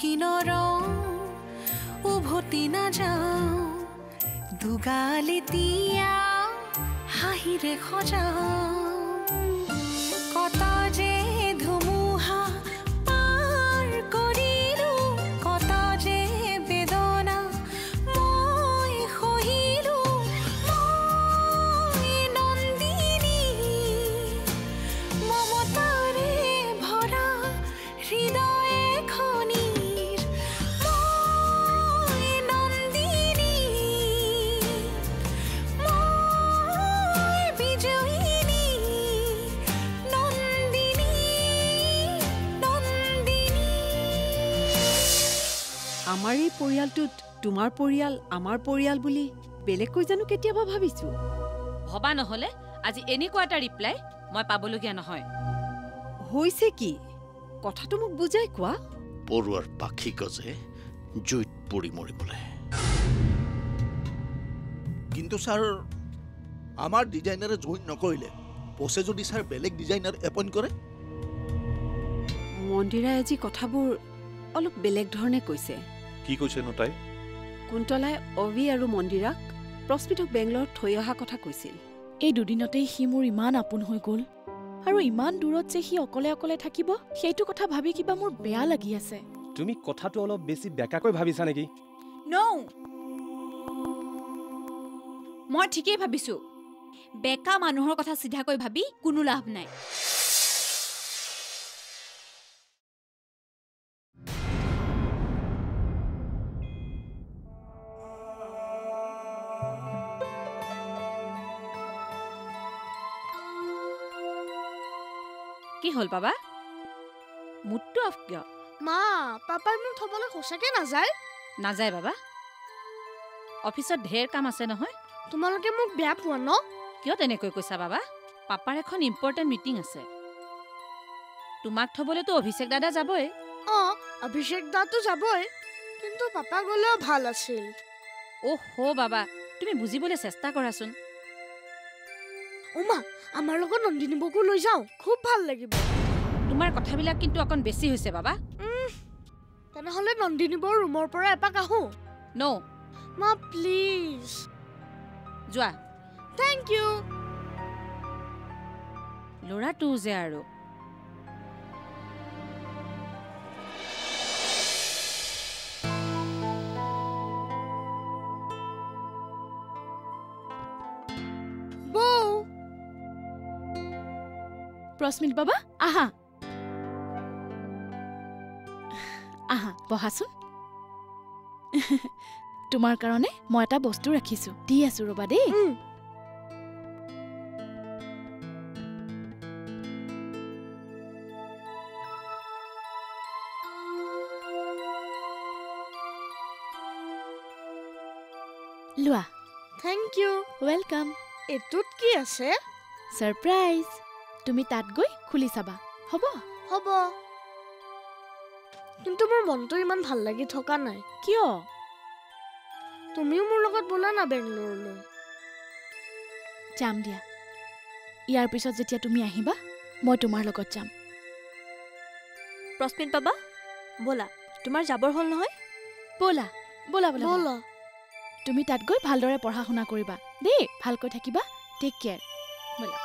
কি নৰওঁ উভতি নাযাওঁ দুগালি তিয়া হাঁহিৰে সজাওঁ কত যে ধুমুহা পাৰ কৰিলো কত যে বেদনা মই সহিলো মই নন্দিনী মমতাৰে ভৰা হৃদয় খনিৰ মই নন্দিনী মই বিজয়িনী নন্দিনী নন্দিনী আমাৰ এই পৰিয়ালটোত তোমাৰ পৰিয়াল আমাৰ পৰিয়াল বুলি বেলেগকৈ জানো কেতিয়াবা ভাবিছো ভবা নহলে আজি এনেকুৱা এটা ৰিপ্লাই মই পাবলগীয়া নহয় হৈছে কি কথাটো মোক বুজাই কোৱা পৰুৱাৰ পাখি গজে জুইত পৰি মৰিবলে কিন্তু স্যাৰ আমাৰ ডিজাইনাৰে জয়েন নকৰিলে বসে যদি স্যাৰ বেলেগ ডিজাইনাৰ এপইন্ট কৰে মন্দিৰাই আজি কথাবোৰ অলপ বেলেগ ধৰণে কৈছে কি কৈছে নো তাই কুন্তলাই অভি আৰু মন্দিৰাক প্ৰস্মিতক বেংগলোৰত থৈ অহা কথা কৈছিল এই দুদিনতেই সি মোৰ ইমান আপোন হৈ গ'ল আৰু ইমান দূৰত যে সি অকলে অকলে থাকিব সেইটো কথা ভাবি কিবা মোৰ বেয়া লাগি আছে তুমি কথাটো অলপ বেছি বেকাকৈ ভাবিছা নেকি নো মই ঠিকেই ভাবিছো বেকা মানুহৰ কথা সিধাকৈ ভাবি কোনো লাভ নাই কি হল বাবা মুডটো অফ কিয় মা পাপাই মোক থবলৈ সঁচাকে নাযায় নাযায় বাবা অফিসত ঢেৰ কাম আছে নহয় তোমালোকে মোক বেয়া পোৱা ন কিয় তেনেকৈ কৈছা বাবা পাপাৰ এখন ইম্পৰ্টেণ্ট মিটিং আছে তোমাক থবলেতো অভিষেক দাদা যাবই অভিষেক দাটো যাবই কিন্তু পাপা গলেও ভাল আছিল ওহো বাবা তুমি বুজিবলৈ চেষ্টা কৰাচোন উমা আমাৰ লগত নন্দিনী বকু লৈ যাও খুব ভাল লাগিব তোমাৰ কথাবিলাক কিন্তু অকন বেছি হৈছে বাবা তেনেহলে নন্দিনী বৰ ৰুমৰ পৰা এপাক আহো নো মা প্লিজ যোৱা থ্যাংক ইউ ল'ৰাটো যে আৰু প্ৰস্মিত বাবা আহা আহা বহাচোন তোমাৰ কাৰণে মই এটা বস্তু ৰাখিছো দি আছো ৰবা দেই লোৱা থ্যাংক ইউ ওয়েলকাম এতুত কি আছে সারপ্রাইজ তুমি তাত গৈ খুলি চাবা হ'ব হ'ব কিন্তু মোৰ মনটো ইমান ভাল লাগি থকা নাই কিয় তুমিও মোৰ লগত বলা না বেংগলোৰলৈ যাম দিয়া ইয়াৰ পিছত যেতিয়া তুমি আহিবা মই তোমাৰ লগত যাম প্ৰস্মিত বাবা বলা তোমাৰ যাবৰ হল নহয় বলা বলা বলা বলা তুমি তাত গৈ ভালদৰে পঢ়া শুনা কৰিবা দেই ভালকৈ থাকিবা টেক কেয়াৰ বলা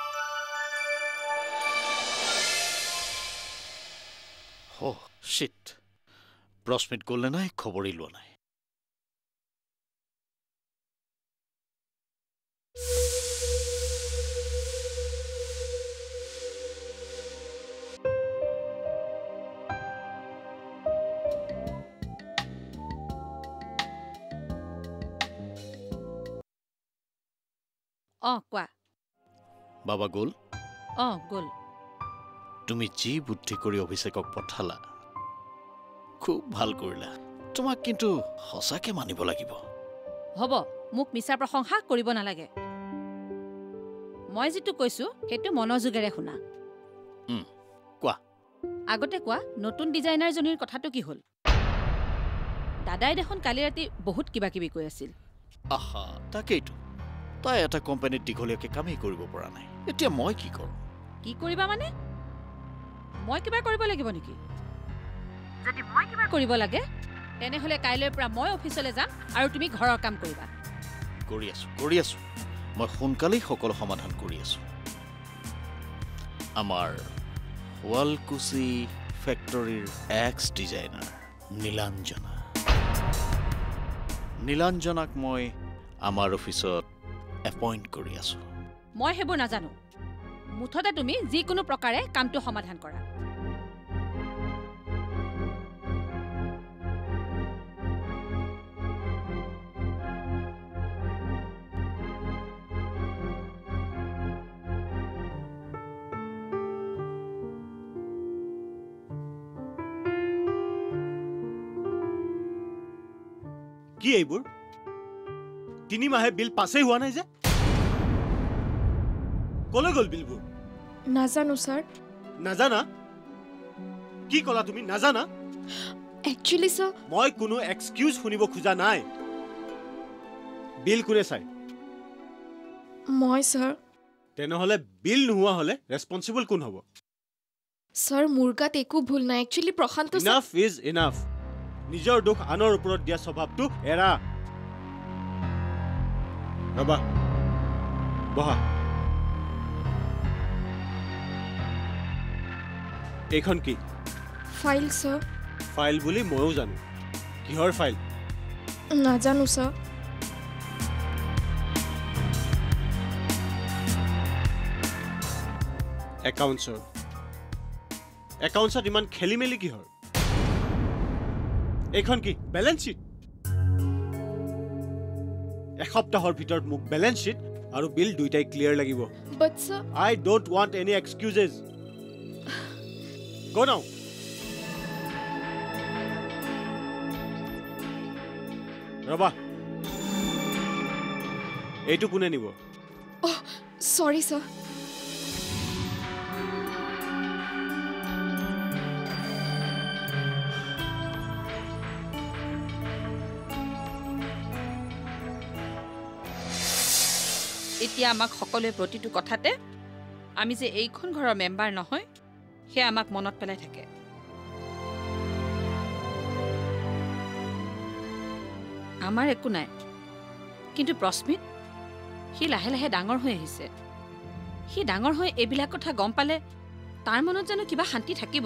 ও শিট প্ৰস্মিত গ'লে নাই খবৰই লোৱা নাই কোৱা বাবা গ'ল গ'ল তুমি যি বুদ্ধি কৰি অভিষেকক পঠালা খুব ভাল কৰিলা তোমাক কিন্তু সঁচাকে মানিব লাগিব হ'ব মোক মিছা প্ৰশংসা কৰিব নালাগে মই যেটো কৈছো সেইটো মনোযোগেৰে শুনা কোৱা আগতে কোৱা নতুন ডিজাইনাৰ জনীৰ কথাটো কি হ'ল দাদাই দেখোন কালি ৰাতি বহুত কিবা কিবি কৈ আছিল আহা তাকেইটো তাই এটা কোম্পানীত দীঘলীয়াকৈ কামেই কৰিব পৰা নাই এতিয়া মই কি কৰোঁ কি কৰিবা মানে মই কিবা কৰিব লাগিব নেকি যদি মই কিবা কৰিব লাগে তেনেহ'লে কাইলৈৰ পৰা মই অফিচলৈ যাম আৰু তুমি ঘৰৰ কাম কৰিবা। কৰি আছো মই সোনকালেই সকলো সমাধান কৰি আছো। আমাৰ শুৱালকুছি ফেক্টৰীৰ এক্স ডিজাইনাৰ নীলাঞ্জনাক মই আমাৰ অফিচত এপইণ্ট কৰি আছো। মই সেইবোৰ নাজানো। মুঠতে তুমি যিকোনো প্ৰকাৰে কামটো সমাধান কৰা। কি এইবোৰ 3 মাহে বিল পাছেই হোৱা নাই যে? কলৈ গ'ল বিলবোৰ? নাজানো ছাৰ। নাজানা? কি ক'লা তুমি? নাজানা? একচুৱেলি ছাৰ মই কোনো এক্সকিউজ শুনিব খোজা নাই। বিল কোনে চাই? মই ছাৰ। তেনেহ'লে বিল নোহোৱা হ'লে ৰেছপন্সিবল কোন হ'ব? ছাৰ মোৰ গাত একো ভুল নাই। Actually Prashant enough is enough. নিজৰ দুখ আনৰ ওপৰত দিয়া স্বভাৱটো এৰা। ৰবা বহা। এইখন কি? File sir. ফাইল বুলি ময়ো জানো। কিহৰ ফাইল? নাজানো ছাৰ। একাউণ্টছত ইমান খেলি মেলি কিহৰ? এইখন কি? Balance sheet. এসপ্তাহৰ ভিতৰত মোক বেলেঞ্চ শ্বীট আৰু বিল দুইটাই ক্লিয়াৰ লাগিব। বাট sir I don't want any excuses. Go now. ৰবা এইটো কোনে নিব? চৰি ছাৰ। এতিয়া আমাক সকলোৱে প্ৰতিটো কথাতে আমি যে এইখন ঘৰৰ মেম্বাৰ নহয় সেয়া আমাক মনত পেলাই থাকে। আমাৰ একো নাই, কিন্তু প্ৰস্মিত সি লাহে লাহে ডাঙৰ হৈ আহিছে। সি ডাঙৰ হৈ এইবিলাক কথা গম পালে তাৰ মনত জানো কিবা শান্তি থাকিব?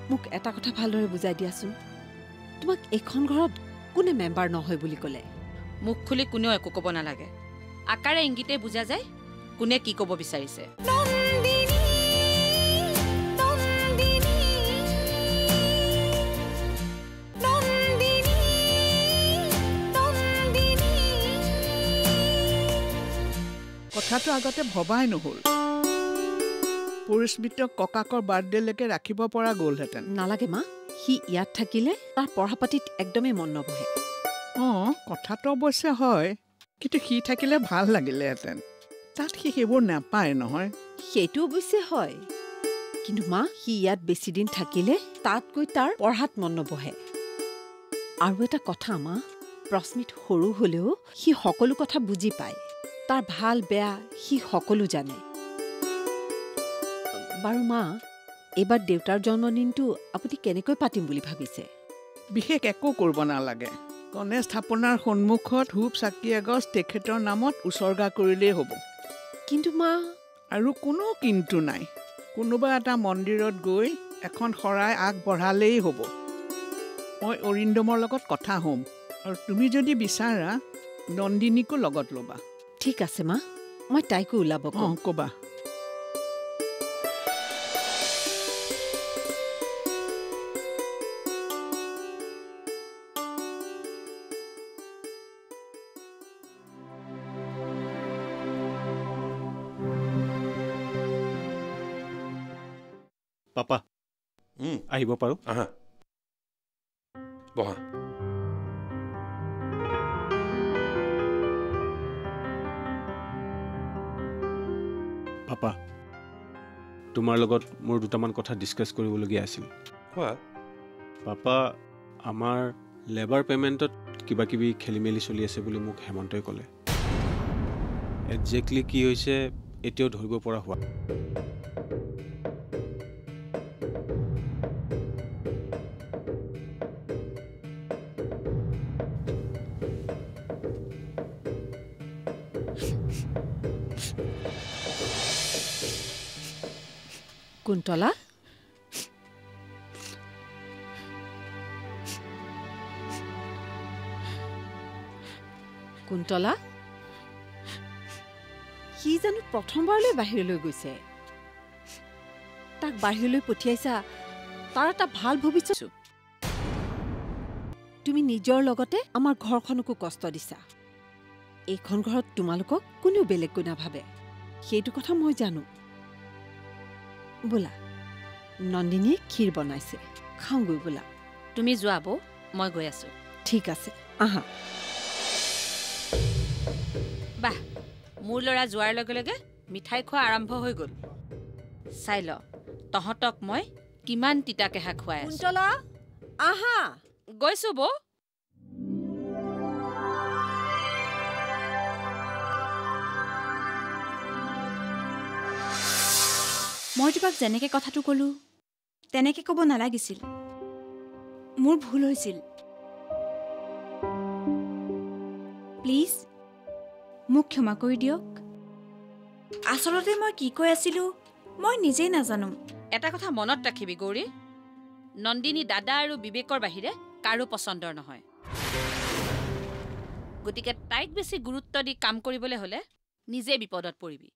মোক এটা কথা ভালদৰে বুজাই দিয়াচোন। তোমাক এইখন ঘৰত কোনে মেম্বাৰ নহয় বুলি ক'লে? মুখ খুলি কোনেও একো ক'ব নালাগে। আকাৰে ইংগিতে বুজা যায় কোনে কি ক'ব বিচাৰিছে। কথাটো আগতে ভবাই নহ'ল। পৰিস্মিতক ককাকৰ বাৰ্থডেলৈকে ৰাখিব পৰা গ'লহেঁতেন। নালাগে মা, সি ইয়াত থাকিলে তাৰ পঢ়া পাতিত একদমেই মন নবহে। কথাটো অৱশ্যে হয়, কিন্তু সি থাকিলে ভাল লাগিলেহেঁতেন। তাত সি সেইবোৰ নাপায় নহয়। সেইটো অৱশ্যে হয়, কিন্তু মা সি ইয়াত বেছি দিন থাকিলে তাত গৈ তাৰ পঢ়াত মন নবহে। আৰু এটা কথা মা, প্ৰস্মিত সৰু হ'লেও সি সকলো কথা বুজি পায়। তাৰ ভাল বেয়া সি সকলো জানে। বাৰু মা, এইবাৰ দেউতাৰ জন্মদিনটো আপুনি কেনেকৈ পাতিম বুলি ভাবিছে? বিশেষ একো কৰিব নালাগে। গণেশ থাপনাৰ সন্মুখত ধূপ চাকি এগছ তেখেতৰ নামত উচৰ্গা কৰিলেই হ'ব। কিন্তু মা, আৰু কোনো কিন্তু নাই। কোনোবা এটা মন্দিৰত গৈ এখন শৰাই আগবঢ়ালেই হ'ব। মই অৰিন্দমৰ লগত কথা হ'ম, আৰু তুমি যদি বিচাৰা নন্দিনীকো লগত ল'বা। ঠিক আছে মা, মই তাইকো ওলাব ক'বা। পাপা আহিব পাৰোঁ? বহা। পাপা, তোমাৰ লগত মোৰ দুটামান কথা ডিছকাছ কৰিবলগীয়া আছিল। পাপা, আমাৰ লেবাৰ পে'মেণ্টত কিবা কিবি খেলি মেলি চলি আছে বুলি মোক হেমন্তই ক'লে। একজেক্টলি কি হৈছে এতিয়াও ধৰিব পৰা হোৱা। কুন্তলা কুন্তলা সি জানো প্ৰথমবাৰলৈ বাহিৰলৈ গৈছে তাক বাহিৰলৈ পঠিয়াইছা তাৰ এটা ভাল ভৱিষ্যত তুমি নিজৰ লগতে আমাৰ ঘৰখনকো কষ্ট দিছা এইখন ঘৰত তোমালোকক কোনেও বেলেগকৈ নাভাবে সেইটো কথা মই জানো বোলা নন্দিনীয়ে ক্ষীৰ বনাইছে খাওঁগৈ বোলা তুমি যোৱা বৌ মই গৈ আছো ঠিক আছে আহা বাহ মোৰ ল'ৰা যোৱাৰ লগে লগে মিঠাই খোৱা আৰম্ভ হৈ গ'ল চাই ল তহঁতক মই কিমান তিতাকেহা খুৱাই আছো কুন্তলা আহা গৈছো বৌ মই তোমাক যেনেকৈ কথাটো ক'লো তেনেকৈ ক'ব নালাগিছিল মোৰ ভুল হৈছিল প্লিজ মোক ক্ষমা কৰি দিয়ক আচলতে মই কি কৈ আছিলোঁ মই নিজেই নাজানো এটা কথা মনত ৰাখিবি গৌৰী নন্দিনী দাদা আৰু বিবেকৰ বাহিৰে কাৰো পচন্দৰ নহয় গতিকে তাইক বেছি গুৰুত্ব দি কাম কৰিবলৈ হ'লে নিজে বিপদত পৰিবি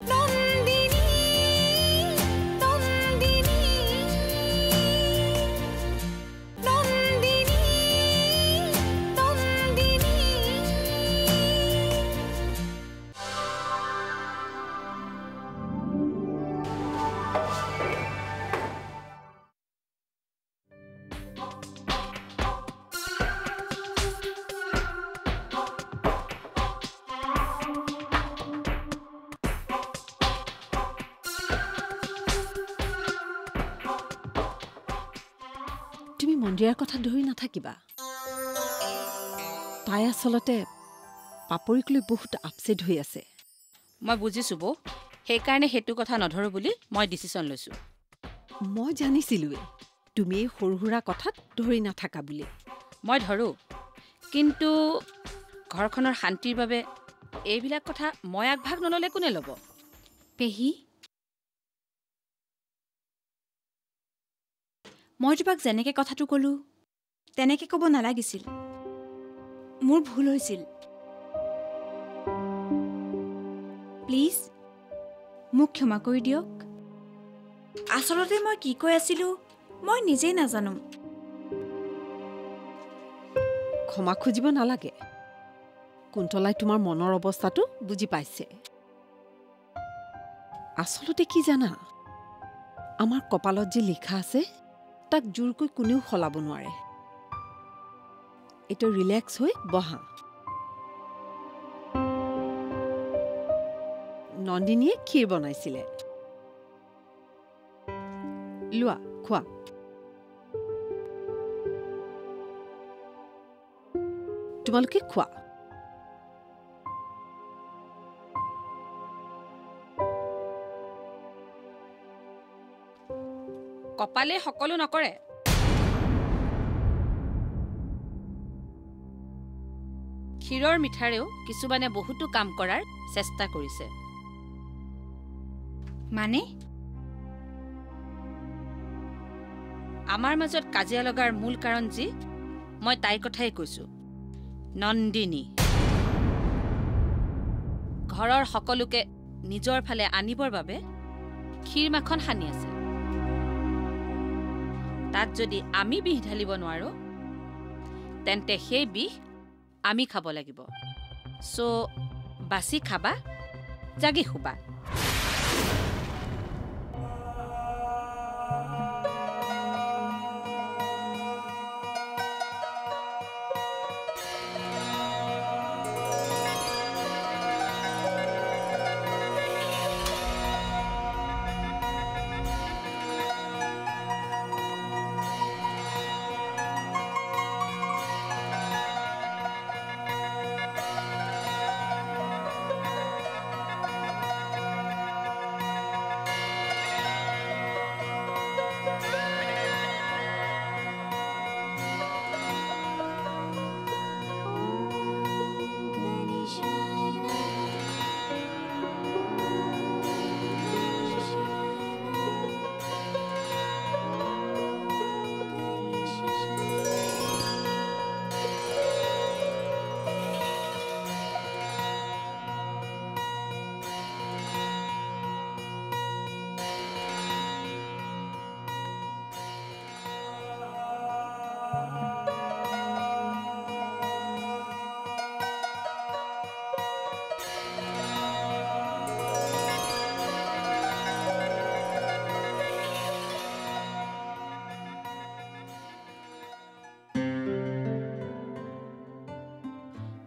তুমি মন্দিৰৰ কথা ধৰি নাথাকিবা তাই আচলতে পাপৰিক লৈ বহুত আপছেট হৈ আছে মই বুজিছো বৌ সেইকাৰণে সেইটো কথা নধৰো বুলি মই ডিচিশ্যন লৈছো মই জানিছিলোৱে তুমি এই সৰু সুৰা কথাত ধৰি নাথাকা বুলি মই ধৰো কিন্তু ঘৰখনৰ শান্তিৰ বাবে এইবিলাক কথা মই আগভাগ নল'লে কোনে ল'ব পেহী মই তোমাক যেনেকৈ কথাটো ক'লো তেনেকৈ ক'ব নালাগিছিল মোৰ ভুল হৈছিল প্লিজ মোক ক্ষমা কৰি দিয়ক আচলতে মই কি কৈ আছিলোঁ মই নিজেই নাজানো ক্ষমা খুজিব নালাগে কুন্তলাই তোমাৰ মনৰ অৱস্থাটো বুজি পাইছে আচলতে কি জানা আমাৰ কপালত যি লিখা আছে তাক জোৰকৈ কোনেও সলাব নোৱাৰে এইটো ৰিলেক্স হৈ বহা নন্দিনীয়ে ক্ষীৰ বনাইছিলে লোৱা খোৱা তোমালোকে খোৱা কপালে সকলো নকৰে ক্ষীৰৰ মিঠাৰেও কিছুমানে বহুতো কাম কৰাৰ চেষ্টা কৰিছে মানে আমাৰ মাজত কাজিয়া লগাৰ মূল কাৰণ যি মই তাইৰ কথাই কৈছো নন্দিনী ঘৰৰ সকলোকে নিজৰ ফালে আনিবৰ বাবে ক্ষীৰ মাখন সানি আছে তাত যদি আমি বিষ ঢালিব নোৱাৰো তেন্তে সেই বিষ আমি খাব লাগিব সো বাছি খাবা জাগি শুবা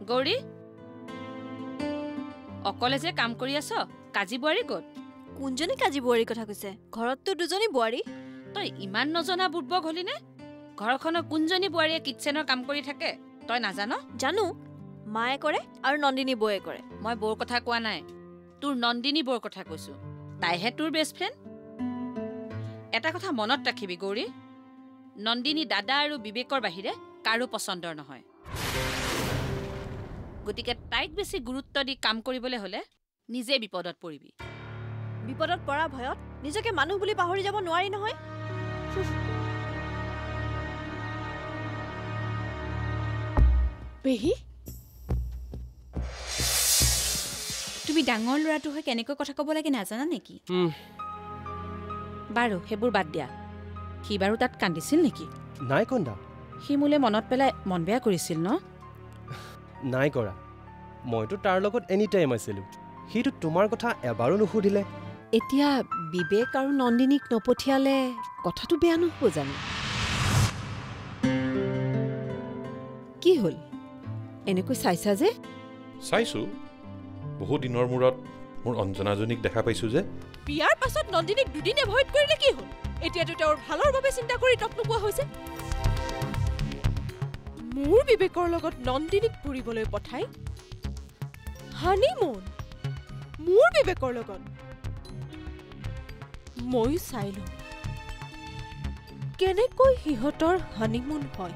গৌৰী অকলে যে কাম কৰি আছ কাজি বোৱাৰী ক'ত কোনজনী কাজি বোৱাৰীৰ কথা কৈছে ঘৰততো দুজনী বোৱাৰী তই ইমান নজনা বুৰ্বক হলি নে ঘৰখনৰ কোনজনী বোৱাৰীয়ে কিটচেনৰ কাম কৰি থাকে তই নাজান জানো মায়ে কৰে আৰু নন্দিনী বৌয়ে কৰে মই বৌৰ কথা কোৱা নাই তোৰ নন্দিনী বৌৰ কথা কৈছো তাইহে তোৰ বেষ্ট ফ্ৰেণ্ড এটা কথা মনত ৰাখিবি গৌৰী নন্দিনী দাদা আৰু বিবেকৰ বাহিৰে কাৰো পচন্দৰ নহয় গতিকে তাইক বেছি গুৰুত্ব দি কাম কৰিবলৈ হলে নিজে বিপদত পৰিবি বিপদত পৰা ভয়ত নিজকে মানুহ বুলি পাহৰি যাব নোৱাৰি নহয় পেহী তুমি ডাঙৰ ল'ৰাটো হৈ কেনেকৈ কথা ক'ব লাগে নাজানা নেকি বাৰু সেইবোৰ বাদ দিয়া সি বাৰু তাত কান্দিছিল নেকি নাই কন্দা সি মোলে মনত পেলাই মন বেয়া কৰিছিল ন নাই কৰা মইতো তাৰ লগত এনি টাইম আছিলোঁ সিটো তোমাৰ কথা এবাৰো নুসুধিলে এতিয়া বিবেক আৰু নন্দিনীক নপঠিয়ালে কথাটো বেয়া নহ'ব জানো কি হ'ল এনেকৈ চাইছা যে চাইছোঁ বহু দিনৰ মূৰত মোৰ অঞ্জনাজনীক দেখা পাইছোঁ যে বিয়াৰ পাছত নন্দিনীক দুদিন এভইড কৰিলে কি হ'ল এতিয়াতো তেওঁৰ ভালৰ বাবে চিন্তা কৰি তক নোপোৱা হৈছে মোৰ বিবেকৰ লগত নন্দিনীক ফুৰিবলৈ পঠাই হানিমুন মোৰ বিবেকৰ লগত ময়ো চাই লওঁ কেনেকৈ সিহঁতৰ হানিমুন হয়